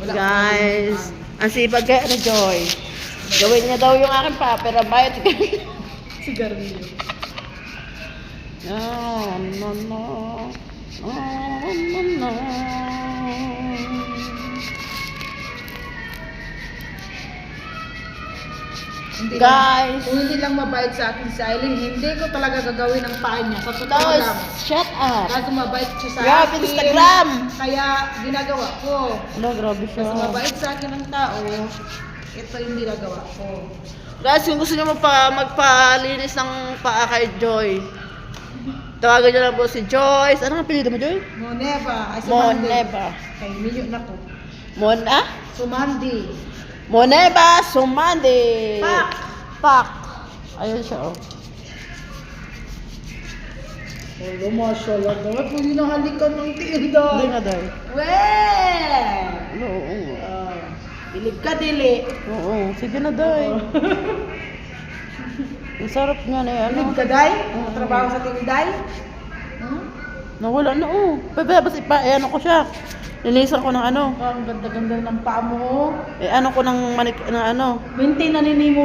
Guys, ang sipag kaya ni Joy. Gawin niya daw yung aking paper, bayad Sigarilyo. No, no, no. No, no, no. Guys, Kung hindi lang mabait sa akin si Aileen, hindi ko talaga gagawin ang paa niya. Sa totoo guys, lang. shut up. Kaso mabait siya sa Grab akin. Instagram. Kaya ginagawa ko. Ano, grabe siya. Kasi mabait sa akin ang tao, ito yung ginagawa ko. Guys, kung gusto niyo magpalinis ng paa kay Joy, tawagan niyo lang po si Joyce. Ano ang apelyido mo, Joy? Moneva. Ay, Sumandi. Moneva. Ay, minyo na ko. Mona? Sumandi. Moneva Sumandi. Pak! Pak. Ayun siya, oh. Hello, mashallah. Dapat pwede na halikan ng tinda. Hindi nga, Day. Weh! Ano, oo. Bilib ka, dili. Oo, sige na, Day. Ang sarap nga na yan, Bilib ano. ka, day? Trabaho sa tinday? Nawala na, oh. Basta ano ko siya. Linisan ko ng ano. Ang ganda-ganda ng paa mo. Ano ko ng manik, na ano. Maintain na nini mo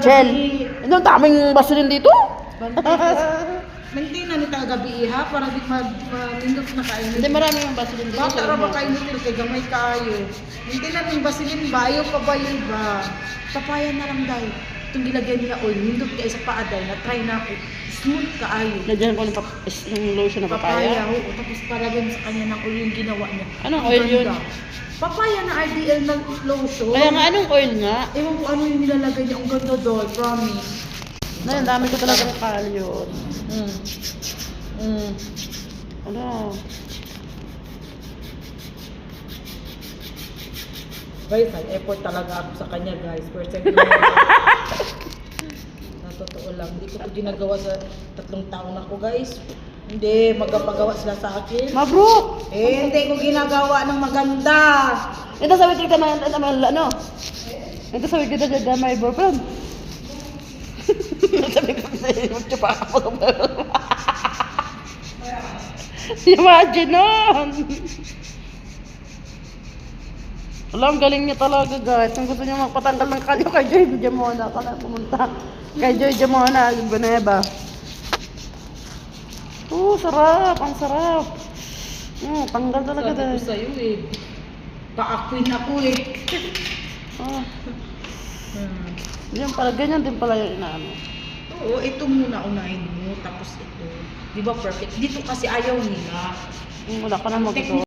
Gel. Ano, ang daming basilin dito. Maintain na ni gabi ha para di manindot na kain. Hindi, marami yung basilin dito. Bata ra ba kain nito kay gamay kaayo. Maintain na ning basilin bayo pa ba yun ba? Papaya na lang dai. Itong gilagyan niya oil, nindot kay sa paa dai na try na ako. Smooth kaayo. Lagyan ko ng lotion na papaya. Oo, tapos palagyan sa kanya ng oil yung ginawa niya. Anong Ang oil yun? ganda. Papaya na RDL ng lotion. Kaya nga, anong oil nga? Ewan ko ano yung nilalagay niya. Ang ganda doon, promise. Ang dami ko talaga ng kalyon. Mm. Ano? Guys, nag-effort talaga ako sa kanya, guys. First time na totoo lang. Hindi ko ito ginagawa sa 3 taon ako, guys. Hindi, magpagawa sila sa akin. Mabruk! Hindi ko ginagawa ng maganda. Ito sabi ko ka naman, ano? Ito sabi ko na my boyfriend. Sabi ko sa'yo, magtsupa ako. Imagine nun! Alam, galing niya talaga, guys. Kung gusto niya magpatanggal ng kalyo kay Joy Jamona, ka na pumunta. Kay Joy Jamona, yung Boneva. Sarap. Ang sarap. Tanggal talaga Sabi ko dahil. sa'yo eh. Pa-queen ako eh. Yan pala, ganyan din pala yung inaano. Oo, ito muna unahin mo. Tapos ito. Di ba perfect? Dito kasi ayaw nila. Wala ka na mag